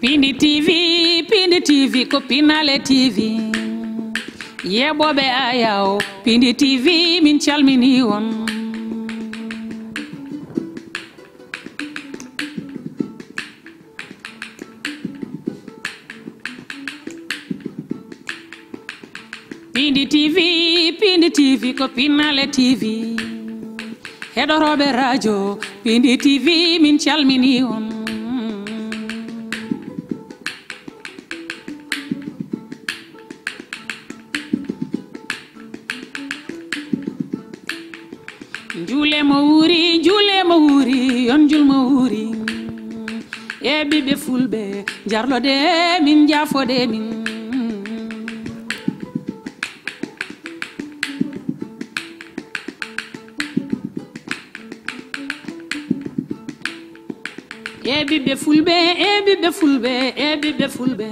Pindi TV ko Pinale TV yeboɓe ayaw Pindi TV min calmini on Pindi TV ko Pinale TV heɗoroɓe radio Pindi TV min calmini on juule mo wuri on julmo wuri e ɓiɓɓe fulɓe jarlode min jafode min e ɓiɓɓe fulɓe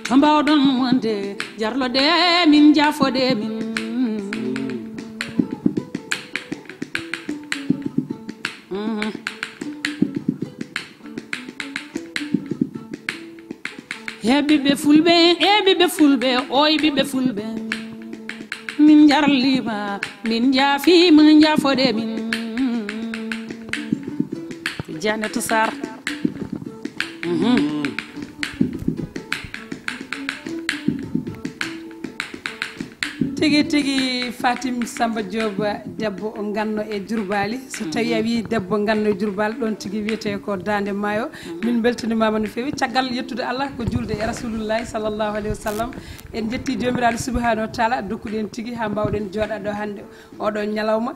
to mbawɗon wonde jarlode min jafode min ɓiɓɓe fulɓe oy ɓiɓɓe fulɓe min jarlima min jaafima jafode min Janatu Sarr tigi Fatim Samba Diop debbo ganno e Diourbali so tawi a wi debbo ganno e Diourbali ɗon tigi wiyete ko Dande Maayo min beltanimama no fewi caggal yettude Allah ko julde e rasulullahi sallllahu alayhi wa sallam en jetti jomiraɗo subhanahu wa taala dokkuɗen tigi ha mbawɗen jooɗa ɗo hande oɗo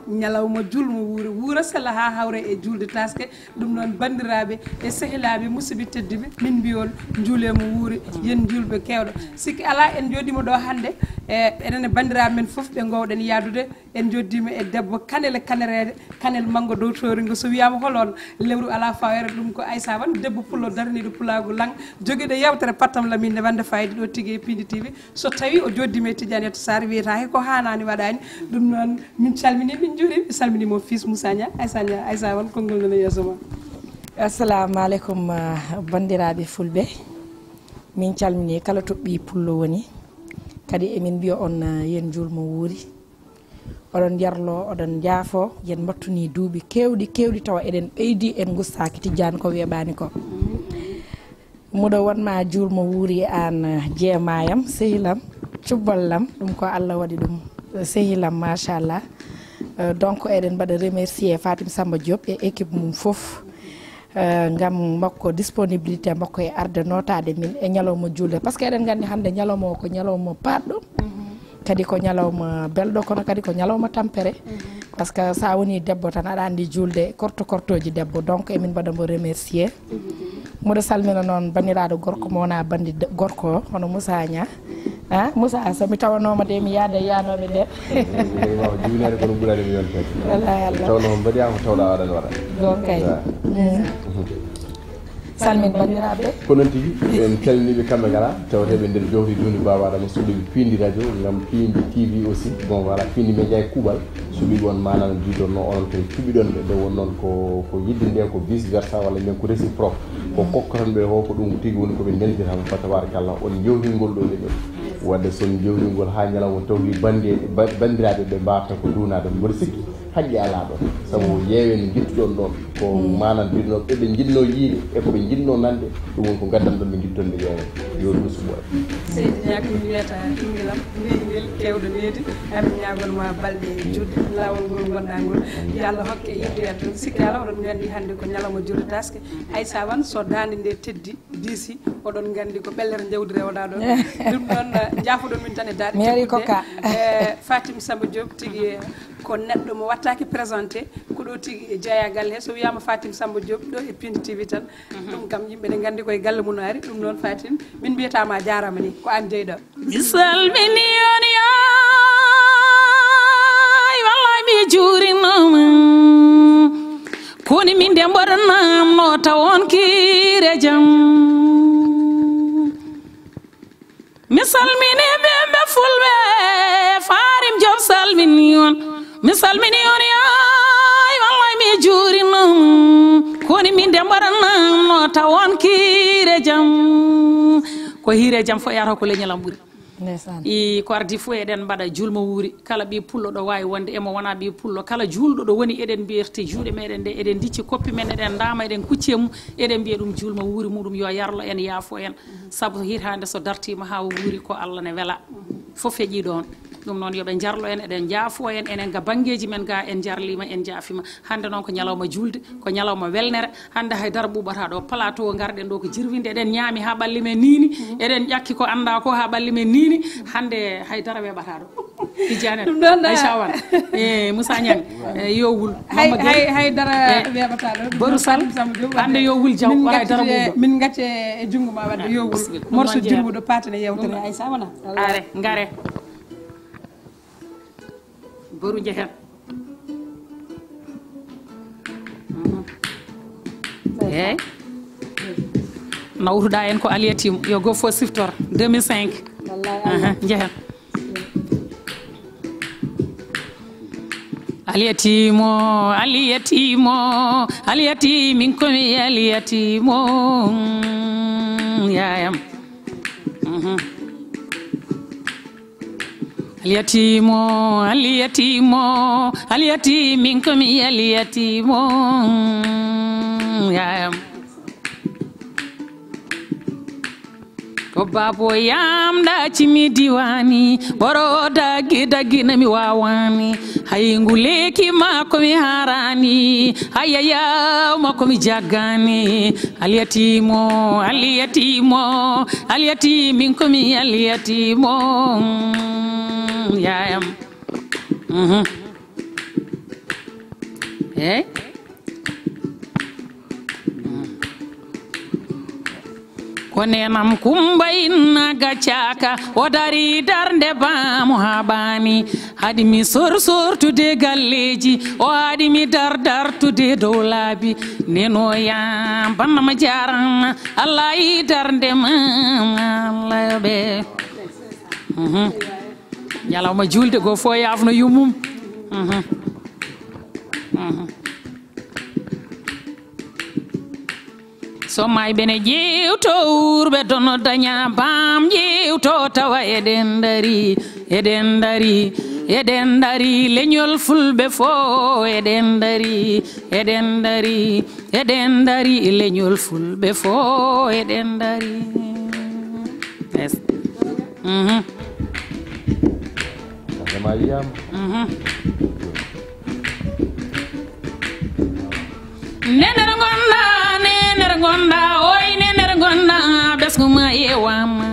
ñalawma julmo wuura sella ha hawre e julde taske ɗum noon bandiraɓe e sehilaɓe musidɓe tedduɓe min mbiyon juulemo wuuri yen julɓe kewɗo sikki ala en jooɗima ɗo hande enen bandiraɓe men foof ɓe gowɗen yadude en joddima e debbo kanele kanerede kanel manggo dow torigo so wiyama holon lewru ala fawere ɗum ko Aissa Wane debbo pullo darniɗo pulago lang joguiɗo yewtere pattam lamin ne wande fayida ɗo tigui e Pindi TV so tawi o joddima e Tidianiatou Sarr wiyata he ko hanani waɗani ɗum noon min calmini min juurima mi salminimo fils Moussa Nia Aissa Wane konngol nana yeeso ma. Assalamu aleykum bandiraɓe fulɓe min calmini kala toɓɓi pullo woni kadi emin mbiya on yen julmo wuuri oɗon jarlo oɗon jaafo yen battuni duuɓi kewɗi tawa eɗen ɓeydi en gustaki Tidiane ko weeɓani ko muɗo wonma julmo wuuri an jeemayam sehilam cubballam ɗum ko Allah waɗi ɗum sehilam machallah donc eɗen mbaɗa remercier Fatim Samba Diop e équipe mum foof ngam makko disponibilité makko e arde notade min e ñalawma julde par ce que eɗen gandi hande ñalawma o ko ñalawma paɗɗo kadi ko ñalawma belɗo kono kadi ko ñalawma tampere par ce que sa woni debbo tan aɗa andi julde kortoji debbo donc emin mbaɗamo remercier muɗo salmina noon bandiraɗo gorko mo wona bandi gorko hono Moussa Nia Moussa somi tawanoma de mi yaada yanoɓe nder jibinade kono ɓurani mi yonte tawno mbaɗiyama tawɗa waɗan waɗa gon kay salmin bandiraɓe ko noon tigui en calminiɓe kamɓe ngala tawateɓe nder jowti joni babaɗama suuɗiɓe Pindi radio gam Pindi TV aussi bon voilà Pindi média e kuuɓal suuɓiɓe on manano jiiɗonno onon kadi cuɓiɗon ɓe ɓe won noon ko yidde nde ko vice versa walla mbiyen ko réciproque ko kokkotanɓe o ko ɗum tigui woni koɓe neldirama fa tabarakallah on jewtingol ɗo ɗeɓe wadde son jewtingol ha ñalawma tawdi bandiraɓe ɓe mbawata ko dunade mboɗo sikki haqqi ala ɗon saabu yeewe no guittuɗon ɗon ko manan mbiɗno ɓeɓe jinno yiide e koɓe jinno nande ɗum woni ko gaddan ɗon ɓe guittonde yeewe yo ɗum suɓoy seydi ñakomi wiyata ɓinguelam ndeyguel kewɗo needi ami ñagolma balɗe judde lawol ngol gonɗangol yo Allah hokke yiddoyat ɗum sikki ala oɗon gandi hande ko ñalawma julde taske Aissa Wane so dande nde teddi diisi oɗon gandi ko ɓellere jawdi rewɗa ɗon ɗum ɗon jaafoɗon min tan e daɗe mairie koka Fatim Samba Diop tigui ko neɗɗo mo wattaki présenté ko ɗo tigui e jeeya galle he so wiyama Fatim Samba Diop ɗo e Pindi TV tan ɗum kam yimɓe ne gandi koye galle mum ari ɗum noon Fatim min mbiyatama jarama ni ko an jeyɗo mi salmini on yaay wallahi mi juurinoma koni min de mboɗannamno tawon kiire jam mi salmini ɓe fulɓe Fatim Diop salmini on mi salmini on yaay wallahi mi juurinoma woni min de mbaɗanno tawon kiire jam ko hiire jam fo yata ko leñalam ɓuuri ndeysaan ko ardi fof eɗen mbaɗa julmo wuuri kala ɓi pullo ɗo wawi wonde emo wona ɓi pullo kala julɗo ɗo woni eɗen mbiyerte juuɗe meɗen nde eɗen dicci koppi men eɗen dama eɗen kucci e mum eɗen mbiya ɗum julmo wuuri muɗum yo yarlo en yaafo en saabu hitande so dartima ha wuuri ko Allah ne weela fof heeƴi ɗon ɗum noon yoɓe jarlo en eɗen jaafo en enen ga banggueji men ga en jarlima en jaafima hande noon ko ñalawma julde ko ñalawma welnere hande haydara ɓuɓata ɗo plateau garɗen ɗo ko jirwinde eɗen ñaami ha ɓalli men nini eɗen ƴakki ko anda ko ha ɓalli men nini hande haydara weɓata ɗo tijane Aïcha Wan Moussa Niang yo wul haydara weɓata ɗo Boru Sall hande yo wul jaw ko haydara ɓuɓa min gacce e jungo ma wadde yo wul morso jirwuɗo patane yewtere Aïcha wona are ngare boru jehen eyyi nawtuɗa en ko aliyatim yo go fo siftor 2005 jehen aliyatimo aliyatimo aliyati min komi aliyatimo yayam aliyatimo aliyatimo aliyati min komi aliyatimo yayam ko babo yam ɗacimi diwani ɓoro daggi dagginami wawani hay nguleki makko mi harani hayaya makko mi jaggani aliyatimo aliyatimo aliyati min komi aliyatimo yayam hey ko nenam Kumba inna gaccaka o dari darde bamo ha bani hadi mi sortude galleji o hadi mi dartude dow laabi neno yam bannama jarama Allah yi darde ma Allah be ñalawma julde go fo yafno yumum so may bene ƴewto wurɓe dono daña bam ƴewto tawa eɗen dari leñol fulɓe fo eɗen dari leñol fulɓe fo eɗen dari yes. nenere gonda oy nenere gonda ɓeskuma yewama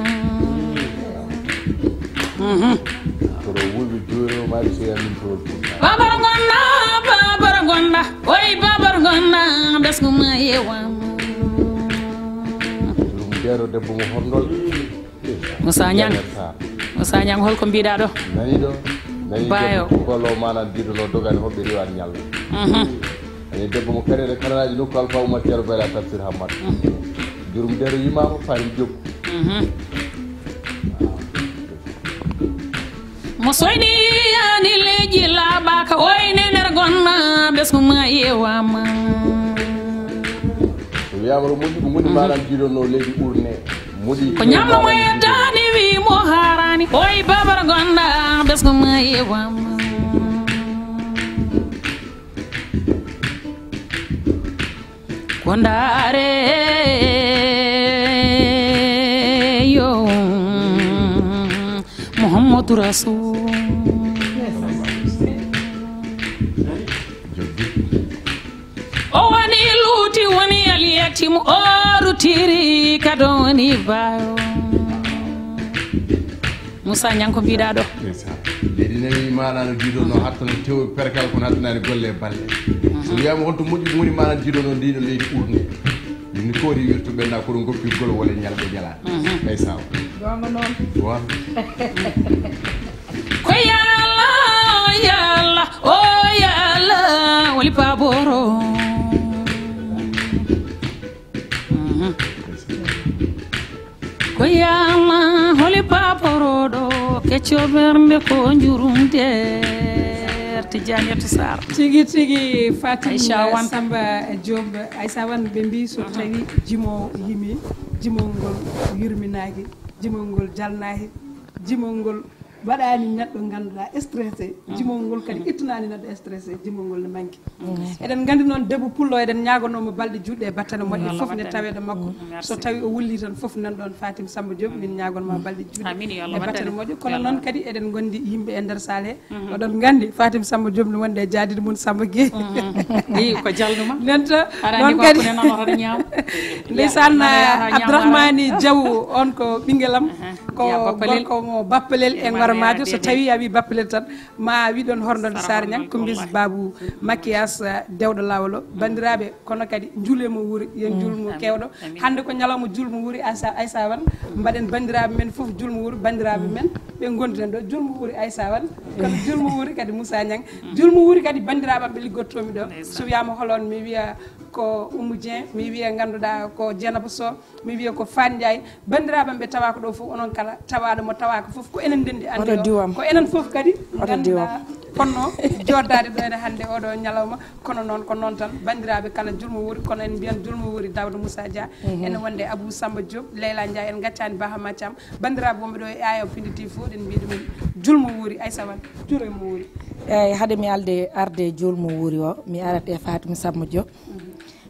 babara gonda oy babara gonda ɓeskuma yewama Moussa Niang holko mbiɗa ɗo bayo golo manan diɗono dogani hoɓɓe riwan ñalla ani debbo mo karede kanalaji nokku alpha oumar ceero bayla tafsir hammad jurum dero yimama farim jokku mo soyni ani leji laaɓaka oy nenere gonna ɓeskuma yewama so wiyama ɗo moƴƴi ko moni manan jiɗonno leydi ɓurne ko ñamlomo yettani wimo harani oy babara gonda ɓeskuma yewama ko ndaare yo Muhammadu Rasul o woni luuti woni aliyatimu o rutiri kado woni bayo Moussa Niang ko mbiɗa ɗo leydi nani manano jiiɗono hattano tew perkal kono hattanani golle balle so wiyama holto moƴƴi ko woni manan jiiɗono ndiɗo leydi ɓurne yimni koodi wirtu ɓenna koɗo goppirgol walla ñalɓe jala ɓay saw gonga noon won ko yalla o yalla woli paboro ko yalla holi paporoɗo kecco ɓernde ko jurumder Tidiane Yatou Sarr tigi Fatim Aïcha Wan Samba Diop Aïssa Wan ɓe mbi so tawi jimo yimi jimol ngol yurminaki jimol ngol jalnaki jimol ngol waɗani neɗɗo ganduɗa stressé jimol ngol kadi ittanani neɗɗo stressé jimol ngol ne manki eɗen gandi noon debbo pullo eɗen ñagonomo balɗe juɗɗe e battane moƴƴe foof ne taweɗo makko so tawi o wulli tan foof nan ɗon Fatim Samba Diop min ñagonoma balɗe juɗɗe e battane moƴƴe kono noon kadi eɗen gondi yimɓe e nder salle he oɗon gandi Fatim Samba Diop ne wonde e jadide mum Samba Gueye ko jalnuma nenta noon kadi ndeysan Abdourahmani Diaw on ko ɓinguelam ko gorko mo Bappelel e Ngormadio so tawi a wi Bappelel tan ma wi ɗon horndode Sare Niang ko bis babou maquillage dewɗo lawol o bandiraɓe kono kadi juulemo wuuri yen julmo kewɗo hande ko ñalawma julmo wuuri Aïssa Wan mbaɗen bandiraɓe men foof julmo wuuri bandiraɓe men ɓe gonduɗen ɗo julmo wuuri Aïssa Wan kono julmo wuuri kadi Moussa Niang julmo wuuri kadi bandiraɓe ɓe liggottomi ɗo so wiyama holon mi wiya ko Oumou Dieng mi wiya ganduɗa ko Dieynaba Sow mi wiya ko Fane Ndiaye bandiraɓe ɓe tawaka ɗo foof onon kala tawaɗo mo tawaka foof ko enen ndendi andi ko enen foof kadi ganduɗa ponno joddade ɗo ene hannde oɗo ñalawma kono noon tan bandiraɓe kala julmo wuuri kono en mbiyan julmo wuuri Dawda Moussa Dia ene wonde Abou Samba Diop Leyla Ndiaye en gaccani Bahama Thiam bandiraɓe wonɓe ɗo e aya pinditi fof ɗen mbiya ɗumen julmo wuuri Aïssa Wan juuremo wuuri eyyi haade mi arde julmo wuuri o mi arat e Fatim Samba Diop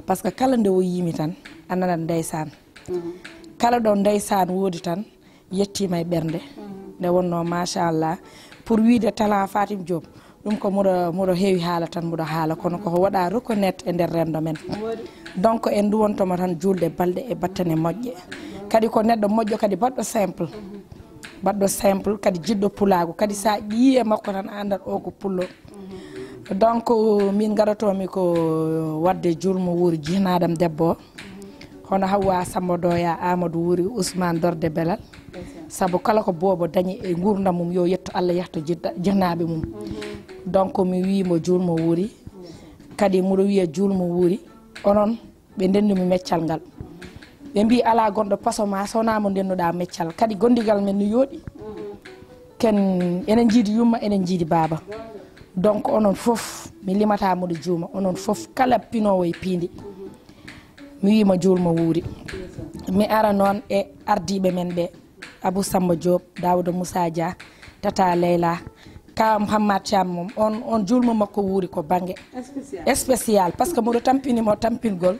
par ce que kala nde o yimi tan a nanat ndeysan kala ɗo ndeysan woodi tan yettima e ɓernde nde wonno machallah pour wiide talent Fatim Diop ɗum ko moɗo heewi haala tan moɗo haala kono koko waɗa reconnaître e nder rendo men donc en duwontomo tan julde balɗe e battane moƴƴe kadi ko neɗɗo moƴƴo kadi baɗɗo simple kadi jiɗɗo pulago kadi sa ƴiye makko tan andat o ko pullo donc min gaɗatomi ko wadde julmo wuuri jinadam debbo hono Hawa Samba Doya Amadou Wuuri Ousmane Dorde Belal sabu kala ko boobo dañi e gurdam mum yo yetto Allah yetto jinnaɓe mum donc mi wimo julmo wuuri kadi muɗo wiya julmo wuuri onon ɓe ndendumi meccal ngal ɓe mbi ala gonɗo pasoma sonamo ndennuɗa meccal kadi gondigal men no yooɗi ken enen jiidi yumma enen jiidi baba donc onon foof mi limata moɗo juuma onon foof kala pinowo e piindi mi wima julmo wuuri mi ara noon e ardiɓe men ɓe Abou Samba Diop Dawda Moussa Dia Tata Leyla ka Mouhammad Thiam mom on julmo makko wuuri ko banggue spécial par ce que moɗo tampinimo tampingol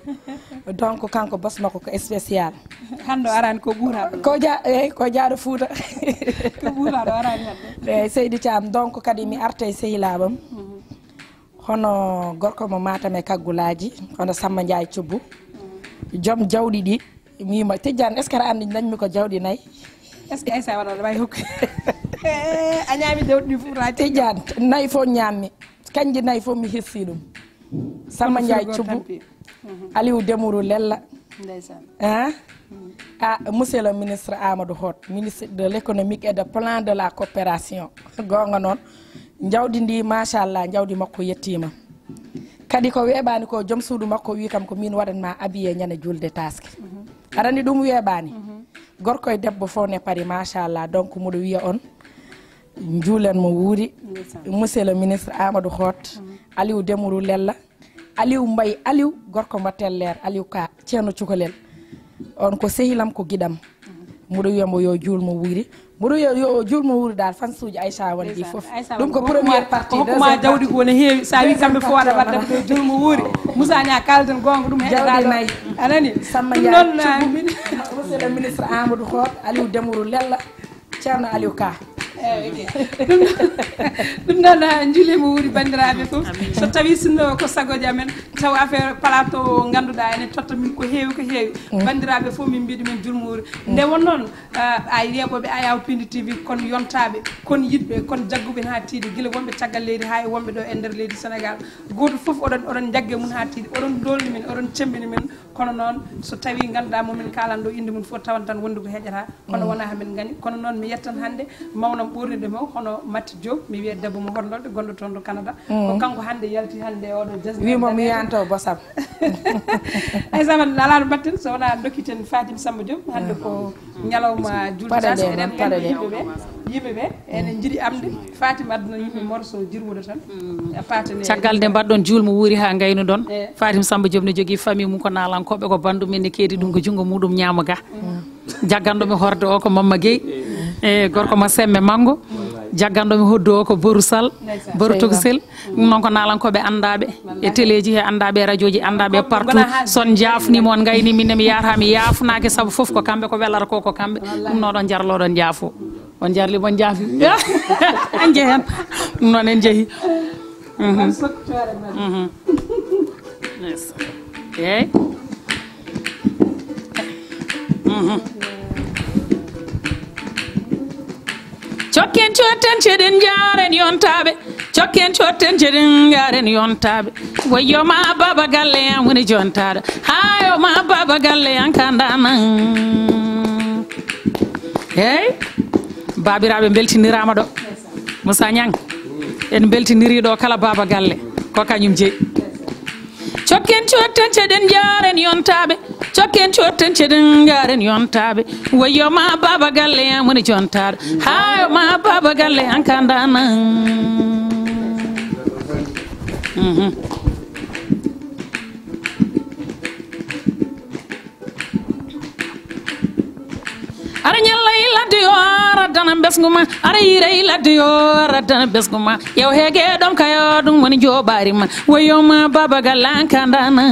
donc kanko bos makko ko spécial hande arani ko ɓuuraɗo ko jaaɗo Fouta ko ɓuuraɗo arani hande eyyi Seydi Thiam donc kadi mi arta e sehilaɓam hono gorko mo Matam e kaggulaji hono Samba Ndiaye Thioubou joom jawɗi ɗi mi wima Tidiane est ce que aɗa andi dañmi ko jawɗi nayyi est ce que Aïssa waɗa wawi hokku a ñaami jawɗi ɗi fof Tidiane nayyi fof ñammi kanji nayyi fof mi hirsi ɗum Samba Ndiaye Thioubou Aliou Dembourou Lella monsieur le ministre Amadou Hott ministre de l'économique et de plan de la coopération gonga noon jawdi ndi machallah jawdi makko yettima kadi ko weeɓani ko joom suudu makko wi kam ko min waɗanma abiye ñande julde taske aɗa andi ɗum weeɓani gorko e debbo fof ne paari machallah donc muɗo wiya on juulenmo wuuri monsieur le ministre Amadou Hott Aliou Dembourou Lella Aliou Mbaye Aliou gorko mbattel leer Aliou Ka ceerno cukalel on ko sehilam ko guiɗam muɗo wiyamo yo julmo wuuri muɗo wiya yo julmo wuuri dal fansuji Aïcha Wan ɗi foof ɗum ko première partie hokkuma jawdi ko ne heewi sa wi kamɓe fof waɗa wadde ko julmo wuuri Moussa Niang kalden gonga ɗum jawdi nayyi anani Samba Ndiaye monsieur le ministre Amadou Hott Aliou Dembourou Lella ceerno Aliou Ka ɗum noon juulima wuuri bandiraɓe fof so tawi sinno ko sagoji amen taw affaire plateau ganduɗa ene totta min ko heewi bandiraɓe fof min mbiɗa men julmo wuuri nde won noon a yeɓoɓe Ayaw Pindi TV kon yontaɓe kon yiɗɓe kon jagguɓe ha tiiɗi guila wonɓe caggal leydi ha e wonɓe ɗo e nder leydi Sénégal goto foof oɗon jagge mum ha tiiɗi oɗon dolni men oɗon cembini men kono noon so tawi ganduɗa momin kalan ɗo inde mum fof tawan tan wonde ko heƴata kono wona hamin gani kono noon mi yettan hande mawnam ɓurnide mo hono Matti Diop mi wiya debbo mo horndolde gonɗo toon ɗo Canada ko kanko hande yalti hande oɗo wimo mi yiyan kanto bosam ay sama ala batten so wona dokkiten Fatim Samba Diop hande ko ñalawma julde tas enen yimɓeɓe enen jiiɗi amde Fatim aduna yimɓe morso jirwude tan patane caggal nde mbaɗɗon julmo wuuri ha gaynu ɗon Fatim Samba Diop ne jogui famille mum ko nalankoɓe ko bandum men ne keedi ɗum ko jungo muɗum ñaama ga jagganɗomi horde o ko Mamma Gueye e gorko ma Semme Mango jagganɗomi hoddu o ko Boru Sall Boru Togsel ɗum noon ko nalankoɓe andaɓe e téléji he andaɓe radio ji andaɓe partout son jafnima on gayni minne mi yahata mi yafnake saabu foof ko kamɓe ko welata ko kamɓe ɗum noon ɗon jarloɗon jaafo on jarli mon jaafi en jeehen ɗum noon en jeehi eyyi cokken cotten ceɗen jaren yontaɓe cokken cotten ceɗen jaren yontaɓe woyyoma baba galle yan woni jontaɗo hayoma baba galle yan kandanan eyyi babiraɓe beltinirama ɗo Moussa Niang en beltiniriɗo kala baba galle ko kañum jeeyi cokken cotten ceɗen jaren yontaɓe cokken cotten ceɗen jaren yontaɓe woyyoma baba galle yan woni jontaɗo hayoma baba galle yan kandana ara ñalla i ladde yo raddana besguma ara yire i ladde yo raddana besguma yew hege ɗom kayo ɗum woni joɓarima woyyoma baba galle an kandana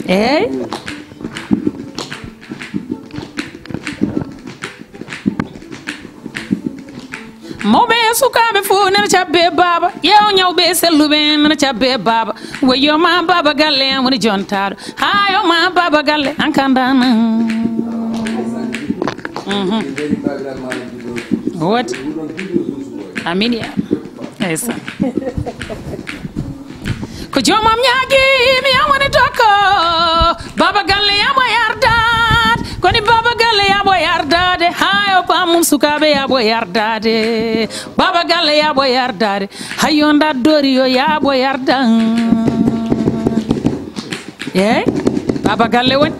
eyyi mawɓe e sukaɓe fo nene cabbe baba yew ñawɓe selluɓe nene cabbe baba woyyoma baba galle an woni jontaɗo hayoma baba galle an kandana woti amin ya eysa ko jomam ñaguimi yan woni tokko baba galle yamo yardade koni baba galle yabo yardade hayo pamum sukaɓe yabo yardade baba galle yabo yardade hayyo daddori yo yabo yarda eyyi baba galle woni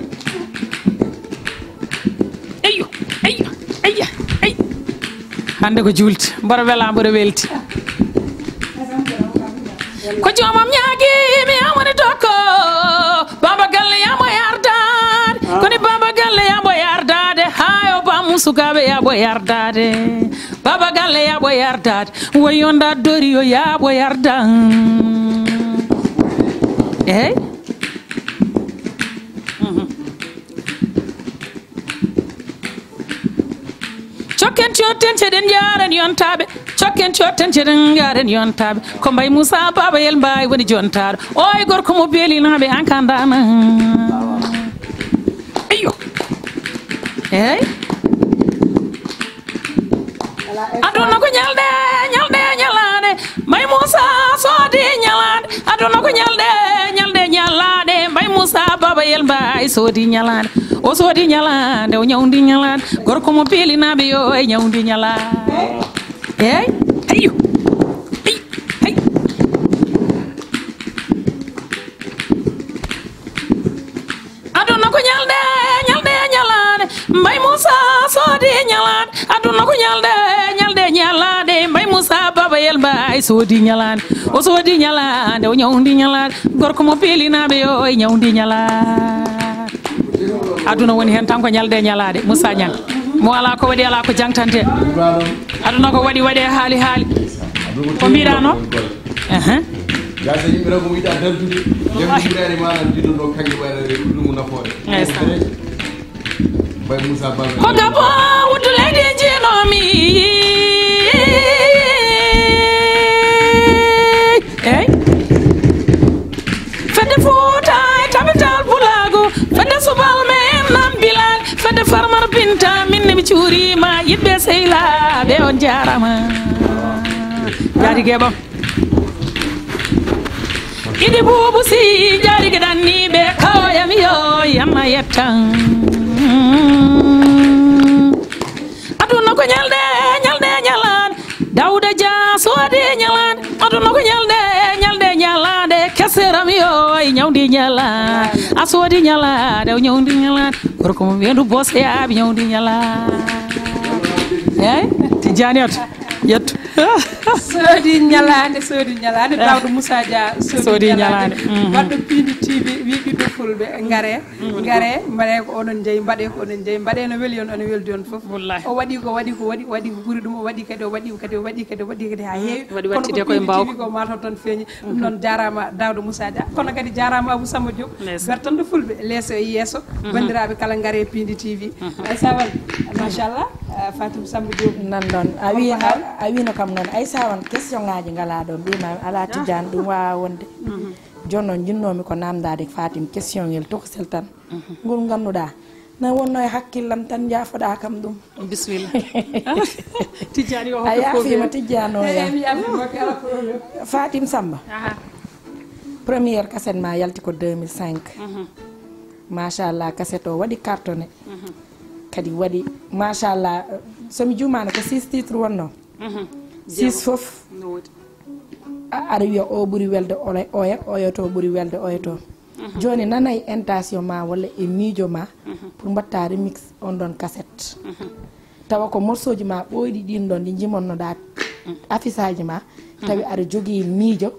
eyyo eyyo eyya ey hande ko julde mboɗo wela mboɗo welti ko jomam ñaguimi yan woni tokko baba galle yamo yardade koni baba galle yabo yardade hayo pamum sukaɓe yabo yardade baba galle yabo yardade woyyo daddori yo yabo yarda eyyi cokken cotten ceɗen jaren yontaɓe cokken cotten ceɗen jaren yontaɓe ko Mbaye Moussa Baba Yel Mbaye woni jontaɗo oy gorko mo beelinaɓe an kandana eyyo eyyi aduna ko ñalde ñalde ñalade Mbaye Moussa soodi ñalade aduna ko ñalde ñalde ñalade Mbaye Moussa Baba Yel Mbaye soodi ñalade o soodi ñalade o ñawdi ñalade gorko mo beelinaɓe yo e ñawdi ñalade eyyi eyyo hey aduna ko ñalde ñalde ñalade Mbaye Moussa soodi ñalade aduna ko ñalde ñalde ñalade Mbaye Moussa Baba Yel Mbaye soodi ñalade o soodi ñalade o ñawdi ñalade gorko mo beelinaɓe yo e ñawdi ñalade aduna woni hen tan ko ñalde ñalade Moussa Niang mo ala ko waɗi ala ko jangtante aduna ko waɗi waɗe haali haali ko mbiɗano gasa yimɓe tan ko yiɗa dardude jemdirare maɗa jiɗo ɗo kanƴe waɗade ɗum nafoore Mbaye Moussa Baba ko gabo wuddu leydi jiinomi eyyi fedde Fouta e tabital Bulago fedde subal men nam Bilal fedde Farmar Binta minne mi cuurima yiɓɓe sehilaɓe on jarama jarigueɓam iɗi buubu si jarigue ɗanniɓe kawoyami yo yamma yettan aduna ko ñalde ñalde ñalade Dawda Dia soodi ñalade aduna ko ñalde ñalde ñalade yoy ñawdi ñala a soodi ñala dew ñawdi ñala gorko mo wendu bose yaaɓe ñawdi ñala eyi Tidiani at yettu soodi ñalade tawdo Moussa Dia soodi ñalade waddo Pindi TV wiɓi ɗo fulɓe ngare mbaɗe ko onon jeeyi mbaɗe ko onon jeeyi mbaɗe no weeli on ono weldi on foof o waɗi ko ɓuuri ɗum o waɗi kadi ha heewi wattide koye mbawko ko mataw tan feeñi ɗum noon jarama Dawdo Moussa Dia kono kadi jarama Abou Samba Diop bertanɗo fulɓe leeso e yesso bandiraɓe kala ngare Pindi TV Aïssa Wane machallah Fatim Samba Diop nan ɗon a wino kam noon Aïssa Wane question ngaji ngala ɗon mbima ala Tidiane ɗum wawa wonde joni noon jinnomi ko namdade Fatim question ngel tokosel tan ngol ganduɗa na wonno e hakkillam tan jaafoɗa kam ɗum bisimilla Tidiane yo a yaafima Tidiane o Fatim Samba première cassette ma yalti ko 2005 machallah cassette o waɗi cartonné kadi waɗi machallah somi jumani ko 6 titre wonno 6 foof aɗa wiya o ɓuuri welde oya to ɓuuri welde oya to joni nanayi intention ma walla e miijo ma pour mbatta remix on ɗon cassette tawa ko morceau ji ma ɓoyɗi ɗin ɗon ɗi jimonnoɗa affiche ma tawi aɗa jogui miijo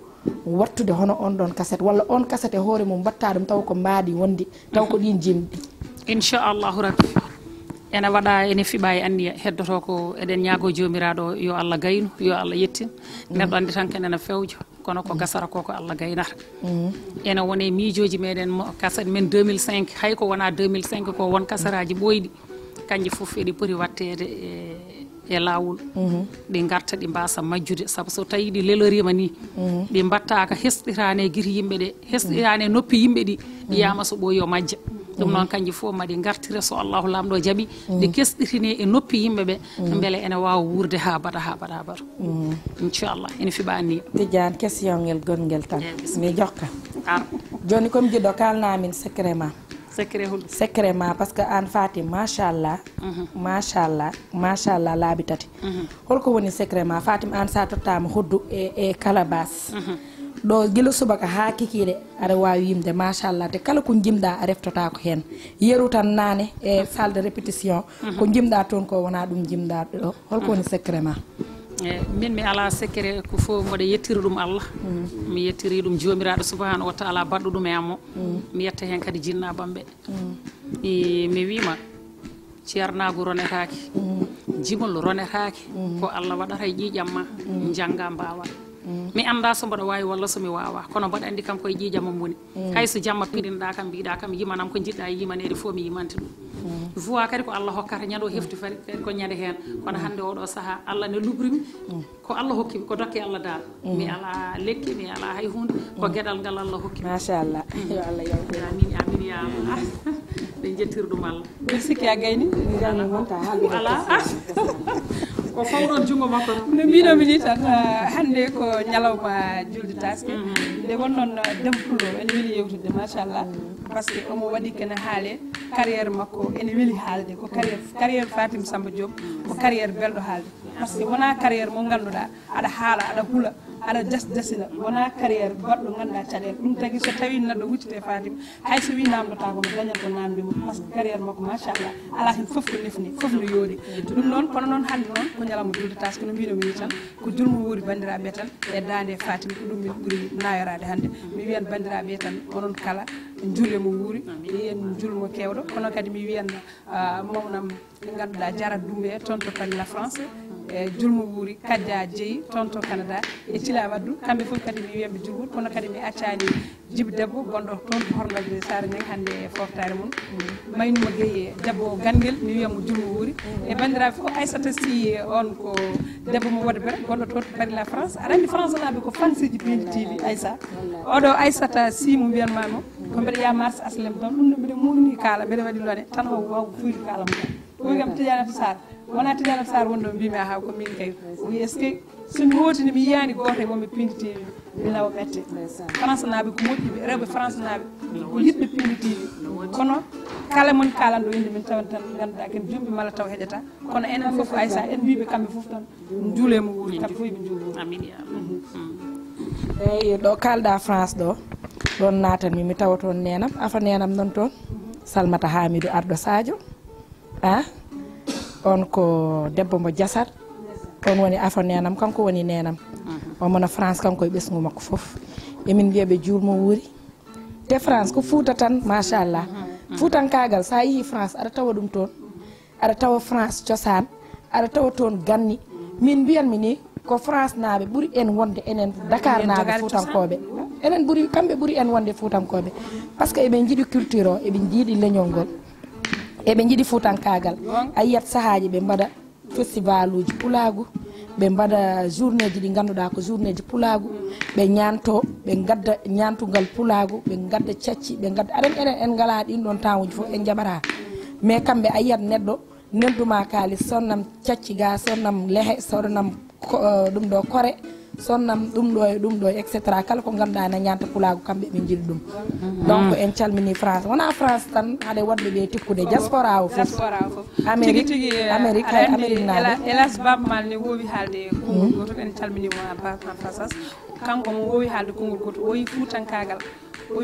wattude hono on ɗon cassette walla on cassette e hoore mum mbatta ɗum taw ko mbaadi wondi taw ko ɗin jimɗi inchallahu rabbi ene waɗa ene fiɓa e anniya heddoto ko eɗen ñaago jomiraɗo yo Allah gaynu yo Allah yettin neɗɗo andi tan ken ene fewjo kono ko gasara ko Allah gaynata ene wone miijoji meɗen cassette men 2005 hay ko wona 2005 ko won kasaraji ɓoyɗi kanji fof eɗi poti wattede e lawol ɗi garta ɗi mbasa majjude saabu so tawi ɗi lelorima ni ɗi mbattaka hesɗitane guiti yimɓe ɗe hesɗitane noppi yimɓe ɗi yiyama so ɓooyi yo majja ɗum noon kanji fof maɗi gartire so Allahu lamɗo jaaɓi ɗi kesɗitine e noppi yimɓe ɓe beele ene wawa wurde ha baɗa inchallah ene fiɓa anniya Tidiane question ngel gongel tan mi jokka joni comme jiɗɗo kalnamin secret ma secret ma par ce que an Fatim machallah laabi tati holko woni secret ma Fatim an sa tottama hoddu e calabas ɗo guila subaka ha kikiɗe aɗa wawi yimde machallah te kala ko jimɗa a reftota ko hen yeru tan nane e salle de répétition ko jimɗa toon ko wona ɗum jimɗa ɗo holko woni secret ma min mi ala secret ko fof mboɗo yettiri ɗum Allah mi yettiri ɗum jomiraɗo subhanahu wa taala baɗɗo ɗum e ammo mi yetta hen kadi jinnaɓamɓe mi wima ceernagu ronetaki jimol ronetaki ko Allah waɗata e ƴiƴam ma jangga mbawa mi anda so mboɗo wawi walla somi wawa kono mboɗo andi kam koye ƴiƴamam woni hayso jamma piɗinɗa kam mbiɗa kam yimanam ko jiɗɗa yimanede fof mi yimanti ɗum voix kadi ko Allah hokkata ñande o hefti kadi ko ñande hen kono hande oɗo saaha Allah ne lubrimi ko Allah hokkimi ko dokke Allah dal mi ala lekki mi ala hay hunde ko gueɗal ngal Allah hokkimi machallah yo Allah yawtira amin amin ya Allah ɓe jettir ɗum Allah mi sikki a gayni ala ko fawɗon jungo makko no mbinomi ni tan hande ko ñalawma julde taske nde wonnoon debbo pullo ene weeli yewtude machallah par ce que omo waɗi kene haale carrière makko ene weeli haalde ko carrière Fatim Samba Diop ko carrière belɗo haalde par ce que wona carrière mo ganduɗa aɗa haala aɗa huula aɗa dasdasina wona carrière baɗɗo ganduɗa caɗele ɗum tagui so tawi neɗɗo wuccite Fatim hay so wi namdota komo dañat ko namdi mum par ce que carrière makko machallah ala hen foof ko nefni foof no yooɗi ɗum noon kono noon hande noon ko ñalawma julde taske no mbinomi ni tan ko julmo wuuri bandiraɓe tan e dande Fatim ko ɗum min ɓuuri nayorade hande mi wiyan bandiraɓe tan onon kala juule mo wuuri mi wiyan julmo kewɗo kono kadi mi wiyan mawnam ɓe ganduɗa Jarat Doumbé toon to Paris la France e julmo wuuri Kadja Djeyi toon to Canada e Thila Waddou kamɓe fof kadi mi wiyanɓe julɓuɗo kono kadi mi accani Djiby Debbo gonɗo toon to Horlogde Sare Niang hande e foftare mum Maynuma Gueye Debbo Ganguel mi wiyamo julmo wuuri e bandiraɓe fof Aissata Sy on ko debbo mo waɗa bere gonɗo toon to Paris la France aɗa andi France naɓe ko fansiji Pindi TV Aissa oɗo Aissata Sy mo mbiyanmamo ko mbeɗa ya marche aslem toon ɗum no mbiɗa murni kaala mbeɗa waɗi lone tan o waw fuyde kaala mo tan o wi kam Tidiane Sar wona Tidiane Sar wonɗo mbimi ha ko min kay o wi est ce que somi hotini mi yiyani goto e wonɓe Pindi TV mi lawa ɓette France naɓe ko moƴƴiɓe rewɓe France naɓe ko yiɗɓe Pindi TV kono kala moni kalanɗo inde min tawan tan ganduɗa ken jumɓe malla taw heƴata kono enen foof Aissa en mbiɓe kamɓe foof tan juulemo wuuri kamɓe fof ɓe juulo amin ya eyyi ɗo kalɗa France ɗo ɗon natanmi mi tawa toon nenam afa nenam non toon Salmata Hamidou Ardo Sadio on ko debbo mo Diasar on woni afa nenam kanko woni nenam omono France kanko e ɓesgu makko foof emin mbiyaɓe julmo wuuri te France ko Fouta tan machallah Foutankagal sa yeehi France aɗa tawa ɗum toon aɗa tawa France cosaan aɗa tawa toon ganni min mbiyanmi ni ko France naaɓe ɓuuri en wonde enen Dakar naaɓe Foutankoɓe enen ɓuuri kamɓe ɓuuri en wonde Foutankoɓe par ce que eɓen jiiɗi culture o eɓe jiiɗi leñol ngol eɓe jiiɗi Foutankagal a yiyat sahaji ɓe mbaɗa festival uji pulagu ɓe mbaɗa journée ji ɗi ganduɗa ko journée ji pulagu ɓe ñanto ɓe gadda ñantugal pulagu ɓe gadda cacci ɓe gadda aɗen enen en ngala ɗin ɗon temps uji fof en jaɓata mais kamɓe a yiyat neɗɗo nelduma kalis sonnam cacci ga sonnam lehe sonnam ɗum ɗo kore sonnam ɗum ɗo e ɗum ɗo etc kala ko ganduɗa na ñanta pulagu kamɓe ɓe jiiɗi ɗum donc en calmini France wona France tan haɗa waɗɓe ɓe tikkude diaspora o fof Amérique hay Amérique naɓe hélas Baba Mal ne wowi haalde konngol goto en calminimo Baba Fasas kanko mo wowi haalde konngol goto o yi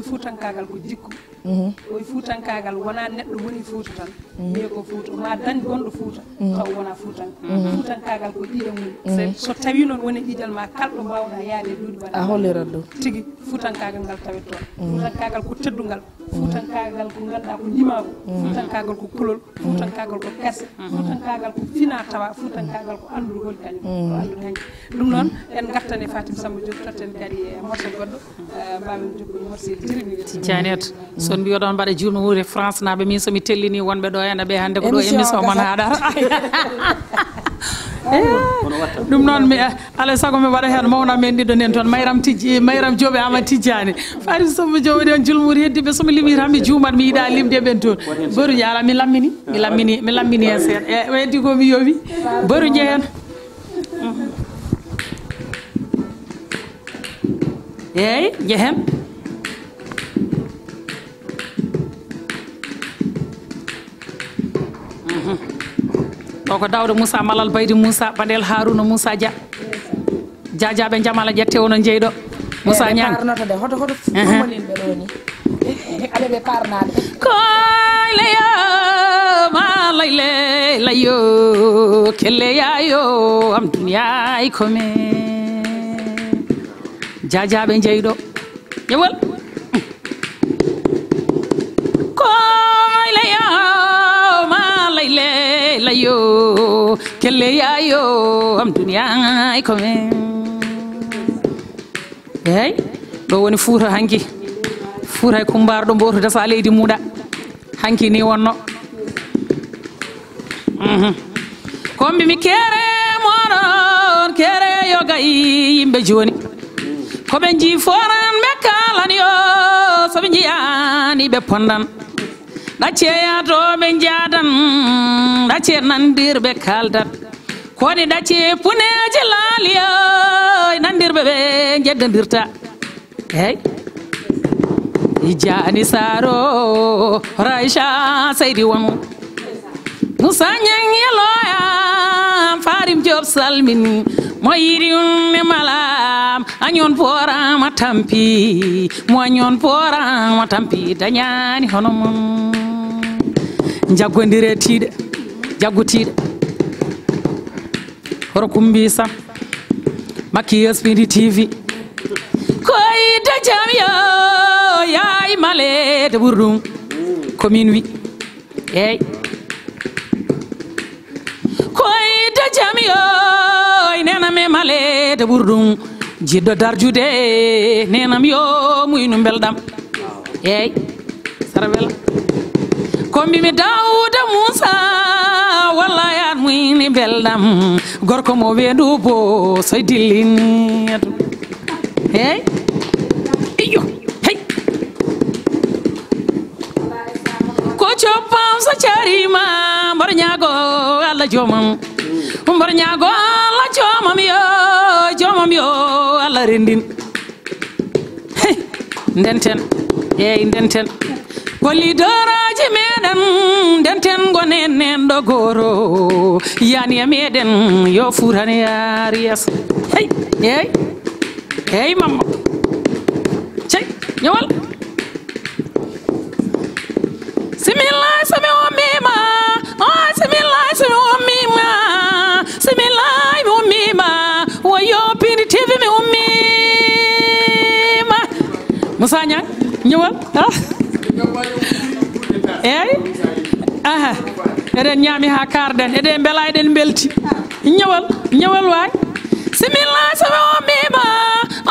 Foutankagal ko jikku o yi Foutankagal wona neɗɗo woni Fouta tan wiye ko Fouta ma dañ gonɗo Fouta taw wona Foutankagal ko ɗiɗam woni so tawi noon woni ɗiɗal ma kalɗo mbawɗa yaade duuɗi a hollirat ɗum tigui Foutankagal ngal tawet toon Foutankagal ko teddugal Foutankagal ko ganduɗa ko limago Foutankagal ko kulol Foutankagal ko kerse Foutankagal ko fina tawa Foutankagal ko andugol kañum ko andude hanki ɗum noon en gartane Fatim Samba Diop totten kadi e morceau goɗɗo mbawen jokkude morceau Tidianette son mbiyoɗon mbaɗa julmo wuuri France naɓe min somi tellini wonɓe ɗo henna ɓe hannde ko ɗo émission mon haɗata ɗum noon mi alay saago mi waɗa hen mawna men ɗiɗo nen toon Mayram Dioɓe Ama Tidiani Fatim Samba Diop ɗen julmouri heddiɓe somi limi tan mi juumat mi yiiɗa limde ɓen toon Boru Diala mi lammini hen seeɗa e heddi ko mi yowi Boru Diehen eyyi Diehen ɗo ko Dawda Moussa Malal Baydi Moussa Badel Harouna Moussa Dia jajaɓe jamala ƴette wono jeyɗo Moussa Niang parnoto de hoto ɗumoninɓe ɗo ni aɗa ɓe parnade koy leyo ma layle layo kelle yayo am duniyay kome jajaɓe jeyɗo ƴewol koy leyo ma layle layo kelle yayo am duniyay kome eyyi ɗo woni Fouta hanki Fouta e kumbarɗo mbotude sa leydi muɗa hanki ni wonno kombi mi kere moɗon kere yoga yimɓe joni koɓe jii foran ɓe kalan yo soɓe jiyani ɓe pondan ɗacce yatoɓe jadan ɗacce nandirɓe kaldat koni ɗacce puneje laaliyo nandirɓe ɓe jeddodirta eyyi Ijani Saro Raisha Seydi wonu Moussa Niang yeloya Farim Diop salmini mo yiri ne malam añon porama tampi mo añon porama tampi dañani hono mon jaggondire tiiɗe jaggutiɗe horo kumbi sam makki Yespidi TV koyde jam yo yaay malede ɓurɗum komin wi eyyi koyde jam yo nenam e malede ɓurɗum jiɗɗo darjude nenam yo muynu belɗam eyyi sara wela kombimi Dawda Moussa walla yan muyni belɗam gorko mo wendu bo soy dillini eyyi iyo hey ko coppam so carima mbar ñaago Allah jomam mbar ñaago Allah jomam yo Allah rendin hey ndenten eyyi ndenten gollidoraji meɗen ndenten gonen nen ɗo goro yani e meɗen yo Foutane yaari yeeso hey eyyi mamma cey ñëwal similay sami ummima ay similay sami ummima similay mi ummima wayo pini tv mi ummima Moussa Niang ñëwal eyi aha eɗen ñaami ha karden eɗen beela eɗen belti ñëwal waay similay sami ummima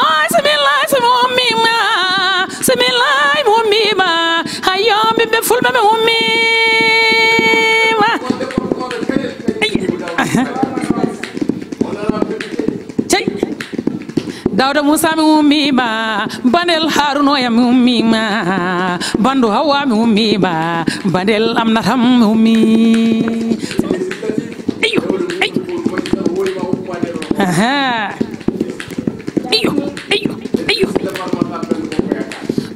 ay similay sami ummima similay mi ummima hayyo ɓiɓɓe fulɓe mi ummima cey Dawda Moussa mi ummima Bandel Harunoya mi ummima Bandu Hawa mi ummima Bandel Amnatam mi ummi ayo aha ayo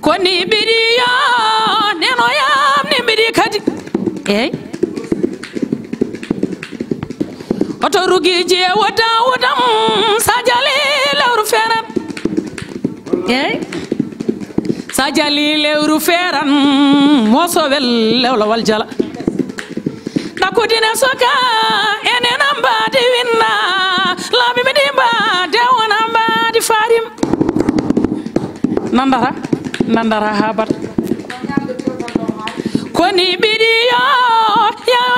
koni bidiyo neno yam ni bidi kadi oto rugi je wodam sajali lewru feran sajali lewru feran mosowel lewlawal jala nakudine soka enen ambadi winna labi mi dimba de wona ambadi farim nandara habat koni bidiyo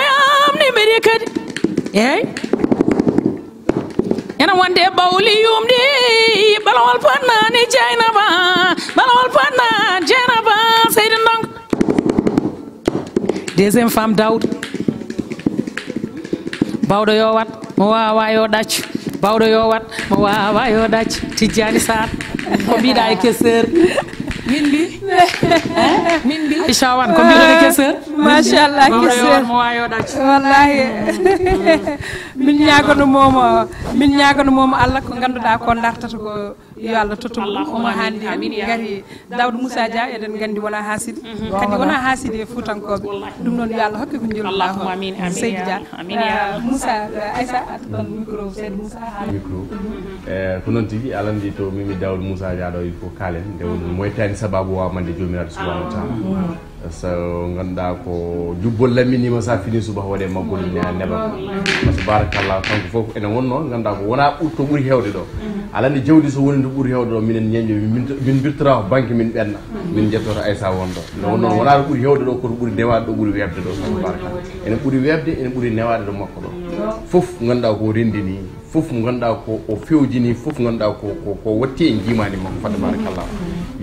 yam ni bidi kadi ena wonde bawli yumdi balawal panna ni jaynaba seydi ndong deuxième femme Daoud bawɗo yo wat mo wawa yo ɗaccu bawɗo yo wat mo wawa yo ɗaccu Tijjani Sarr ko mbiɗa e kesseur min mbi Chawan ko mbiɗo e kesseur machallah kesseur mo wawa yo ɗaccu wallahi min ñagono momo Allah ko ganduɗa ko dartata ko yo Allah tottum omo handi gari Daoud Moussa Dia eɗen gandi wona hasidi kadi wona hasidi e fuutankoɓe ɗum noon yo Allah hokke ko jolɗa Seydi Dia Moussa Aissa ɗon micro Seydi Moussa micro ko noon tigui alandi to mimi Daoud Moussa Dia ɗo il faut kalen nde woni moytani sababu wawmande jomiraɗo subhanahu wa taala so ganduɗa ko jubbol lamminima sa fini subaha waɗe maggol neɓa par ce que barakallah kanko foof ene wonno ganduɗa ko wona ɓurto ɓuuri hewde ɗo alandi jawdi so woni nde ɓuuri hewde ɗo minen ñeño min birtora ko banque min ɓenna min jettoto Aissa wonɗo nde wonno wona ɗo ɓuuri hewde ɗo koto ɓuuri newade ɗo ɓuuri webde ɗo so barakallah ene ɓuuri webde ene ɓuuri newade ɗo makko ɗo foof ganduɗa ko rendini foof mo ganduɗa ko o fewjini foof ganduɗa ko watti e jimani makko fadde barakallah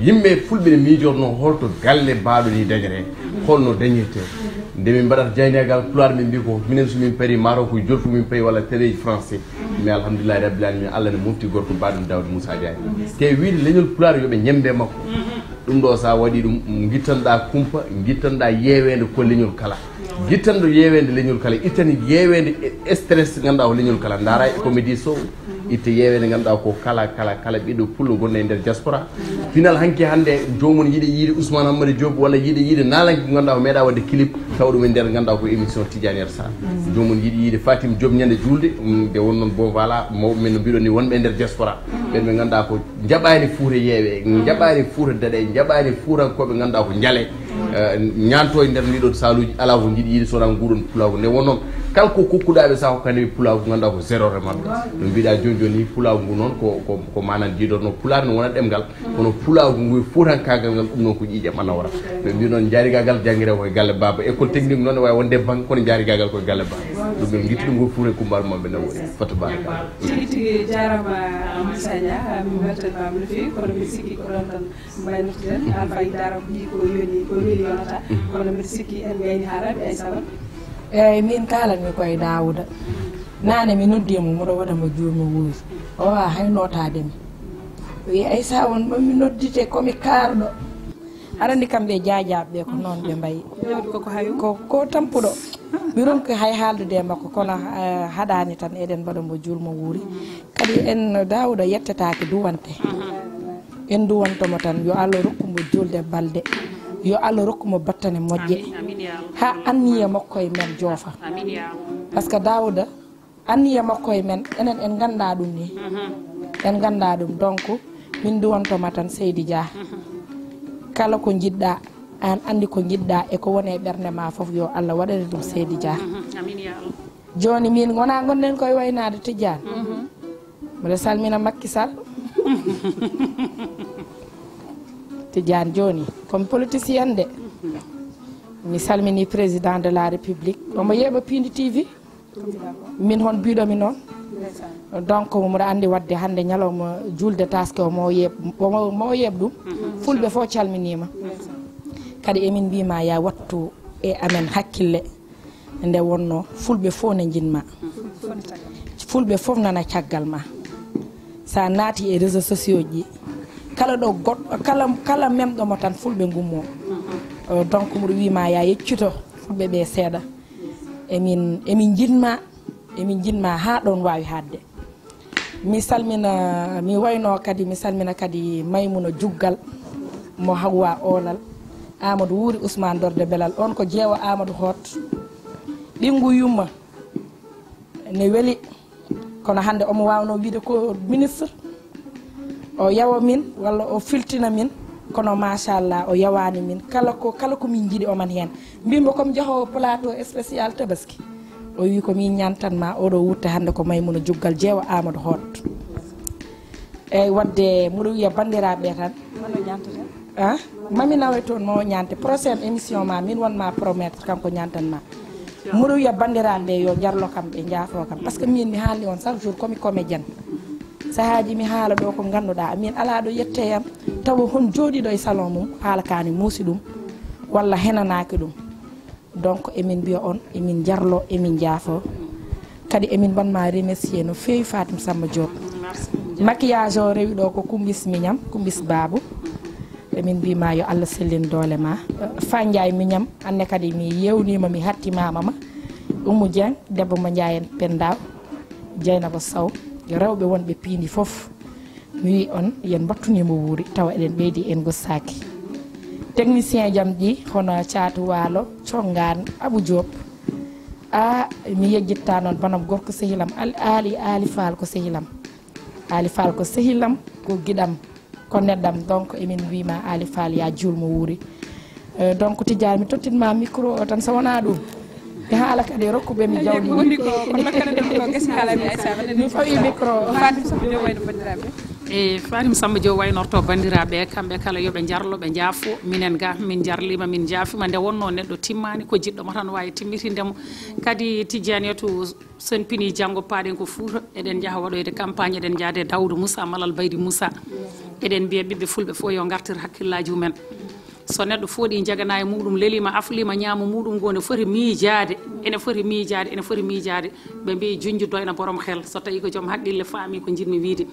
yimɓe fulɓe ne miijorno holto galle mbaɗo ni dañete holno dañirte nde min mbaɗata jaynegal pulaar min mbi ko minen somin paari maaro ko jolfu min payi walla téléji français mais alhamdulillahi rabbil alamin Allah ne mofti gorko mbaɗum Daoud Moussa Dia te wiide leñol pulaar yoɓe ñembe makko ɗum ɗo sa waɗi ɗum guittanɗa kumpa guittanɗa yewede ko leñol kala guittanɗo yewede leñol kala ittani yewede stress ganduɗa ko leñol kala daara e comédie sow itte yewede ganduɗa ko kala ɓiɗɗo pullo gonɗo e nder diaspora final hanki hande jomum yiiɗi yiide Ousmane Hammadou Diop walla yiide nalanki ko ganduɗa ko meeɗa wadde clip taw ɗum e nder ganduɗa ko émission Tidiane Sarr jomum yiiɗi yiide Fatim Diop ñande julde nde won noon bon voilà mawɓe men no mbiɗon ni wonɓe e nder diaspora ɓen ɓe ganduɗa ko jaɓani fuuta yeewe jaɓani fuuta daɗe jaɓani fuurankoɓe ganduɗa ko jaale ñanto e nder ndiɗon saluji ala ko jiiɗi yiide sona nguɗon pulago nde won noon kala ko kokkuɗaɓe sa hokkaniɓe pulago ganduɗa ko zéro remamɓe no mbiɗa joni pulago ngu noon ko manan jiiɗorno pular no wona ɗemgal kono pulago ngu fuutankagal ngal ɗum noon ko ƴiƴam ana wara ɓe mbi noon jaarigagal jangguire koye galle baba école technique noon ne wawi wonde banque kono jaarigagal koye galle baba ɗum ɓe guitti ɗum ngo fuure kumbaɗo mabɓe no woni fato baraka tigi tigi jarama Moussa Dia mi weltanimama no fewi kono mbiɗa sikki ko ɗon tan mbaynotoɗen alfayi dara ko ƴi ko weeli yonata kono mbiɗa sikki en gayni haaraɓe Aissa Wan eyyi min kalanmi koye Daouda nane mi noddimo mboɗo waɗamo juurmi wuuri o wawa hay notademi wi Aissa Wan ɗon mi noddite komi karɗo aɗa andi kamɓe jajaɓeɓe ko noon ɓe mbayi ko tampuɗo mi ronki hay haaldude makko kono haɗani tan eɗen mbaɗamo juurmo wuuri kadi en Daouda yettetake duwante en duwantomo tan yo Allah rokkumo julde balde yo Allah rokkumo battane moƴƴe ha anniya makko e men joofa par ce que Daouda anniya makko e men enen en ganda ɗum ni en ganda ɗum donc min duwantoma tan Seydi Dia kala ko jiɗɗa an andi ko jiɗɗa e ko woni e ɓernde ma fof yo Allah waɗane ɗum Seydi Dia amin ya Allah joni min wona gonɗen koye waynade Tidiane mbiɗa salmina Macky Sall Tidiane joni comme politicien de mi salmini président de la république omo yeeɓa Pindi TV min hon biɗomi noon donc mbiɗa andi wadde hande ñalawma julde taske o mo yeeb ɗum fulɓe fof calminima kadi emin mbima ya wattu e amen hakkille nde wonno fulɓe fof ne jinma fulɓe fof nana caggal ma sa naati e réseaux sociaux ji kala ɗo goɗɗo kala memɗomo tan fulɓe gummo donc mbiɗa wima ya yeccuto fulɓe ɓe seeɗa emin jinma ha ɗon wawi hadde mi salmina mi wayno kadi mi salmina kadi Maymouna Juggal mo Hawwa Olal Amadou Wuri Ousmane Dorde Belal on ko jeewa Amadou Hott ɓingu yumma ne weeli kono hande omo wawno wiide ko ministre o yawa min walla o filtina min kono machallah o yawani min kala ko min jiiɗi oman hen mbimo comme jahowo plateau spécial Tabaski o wi ko min ñantanma oɗo wutta hande ko Maymouna Juggal jeewa Amadou Hott eyyi wadde mbiɗa wiya bandiraɓe tan mami nawe toon mo ñante prochaine émission ma min wonma promettre kanko ñantanma mbiɗa wiya bandiraɓe yo jarlo kam ɓe jaafo kam par ce que min mi haalni on chaque jour komi comédienne sahaji mi haala ɗo ko ganduɗa min ala ɗo yette yam tawa hon jooɗiɗo e salon mum haalakani muusi ɗum walla henanaki ɗum donc emin mbiya on emin jarlo emin jaafo kadi emin banma remercier no fewi Fatim Samba Diop maquillage o rewi ɗo ko Kumbis Mignam Kumbis Babou emin mbima yo Allah sellin doole ma Fandiaye Mignam anne kadi mi yewnima mi hattimama ma Oumou Dieng debbo mo Ndiayen Pendaw Dieynaba Sow yo rewɓe wonɓe Pindi foof mi wi on yen battunimo wuuri tawa eɗen ɓeydi en gossaki technicien jam ɗi hono Thiatou Walo Congan Abou Diop mi yejjitta noon banam gorko sehilam Ali Fall ko sehilam Ali Fall ko sehilam ko giɗam ko neɗɗam donc emin wima Ali Fall ya julmo wuuri donc Tidiane mi tottinma micro o tan so wona ɗum mi haala kadi rokkuɓe mi jawɗi mi fawi micro e Fatim Samba Diop waynorto bandiraɓe kamɓe kala yoɓe jarlo ɓe jaafo minen ga min jarlima min jaafima nde wonno neɗɗo timmani ko jiɗɗomo tan wawi timmitindemo kadi Tidiane to sen pini janggo paaɗen ko Fouta eɗen jaaha waɗoyde campagne eɗen jaade Daoudou Moussa Malal Baydi Moussa eɗen mbiya ɓiɓɓe fulɓe fof yo gartir hakkillaji mumen so neɗɗo fooɗi jagana e muɗum lelima aflima ñaama muɗum go ne foti miijade ene foti miijade ɓe mbi junjuddo ene borom xel so tawi ko joom haqqille faami ko jinmi wiide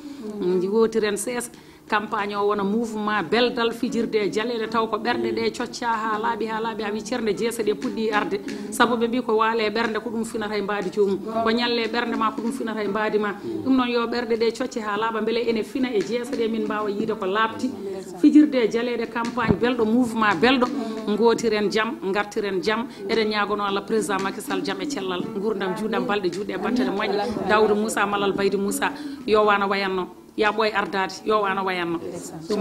wotiren seesa campagne o wona mouvement beldal fijirde e jaleɗe taw ko ɓerɗe ɗe cocca ha laaɓi a wi cerde jeese ɗe puɗɗi arde saabu ɓe mbi ko waale ɓernde ko ɗum finata e mbadi jomum ko ñalle ɓernde ma ko ɗum finata e mbadi ma ɗum noon yo ɓerɗe ɗe cocce ha laaɓa beele ene fina e jeese ɗe min mbawa yiide ko laaɓti fijirde e jaleɗe campagne belɗo mouvement belɗo gotiren jaam gartiren jaam eɗen ñagono Allah président Macky Sall jaam e cellal gurdam juuɗam balɗe juuɗe e battane moƴƴe Daoudou Moussa Malal Baydi Moussa yo wana wayanno ya ɓooy ardade yo wano wayanno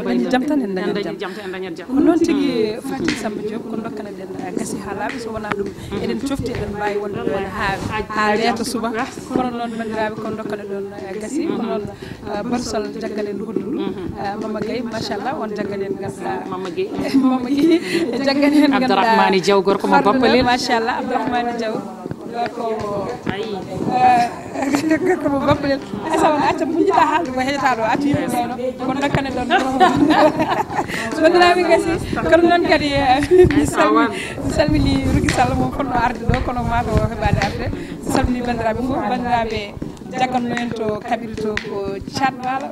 dañi jam tan en dañi jam tan en dañat jam ko noon tigui Fatim Samba Diop ko dokkana den gasi haalaɓe so wona ɗum eɗen cofti eɗen mbawi wonde ɗon ha reeta suba kono noon bandiraɓe ko dokkana ɗon gasi ko noon barsol jaggalen hodduɗo Mama Gueye machallah on jaggalen ganduɗa Mama Gueye jaggalen Abdourahmane Diaw gorko mo bappalel machallah Abdourahmane Diaw komo bappalel acca pujiɗa haalde ko heƴata ɗo atu yimɓe ɓeno kono dokkane ɗon bandiraɓe gasi kono noon kadi mi salmini Rougui Sall mo fonno arde ɗo kono mata o heɓade arde mi salmini bandiraɓe fof bandiraɓe jagganno en to kaɓiri to ko Thiatwala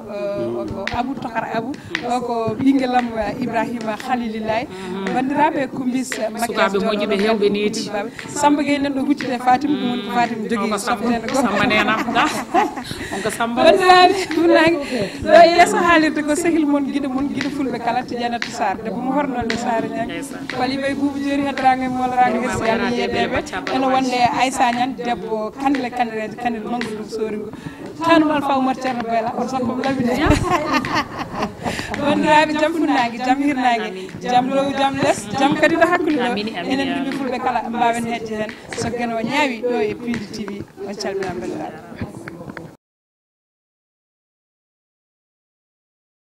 ko Abou Tokar Abou o ko ɓinguelam Ibrahima Khalilillahi bandiraɓe Kumbis sukaɓe moƴƴuɓe hewɓe needi Samba Gueye nanɗo huccide Fatim ɗum woni ko Fatim jogui softede Samba nenam on ko Samba bandiraɓe funaki ɗo yesso haalirde ko sehil moon guiɗo fulɓe kala Tidianata Sarr debbo mo hornode Sarr ñang Falibay Boubou Diori heddoranga e moloranga hersiyani yeɓeɓe ene wonde Aissa Niane debbo kandile kandireje kandil mangol ɗum sori tanum Alpha Oumar Thierno Bayla on sappo labide bandiraɓe jam funnague jam hirnague jam dow jam less jam kadi ɗo hakkude ɗo enen ɗumi fulɓe kala mbawen hedde hen so gueno ñaawi ɗo e Pindi TV on calminama bandiraɓe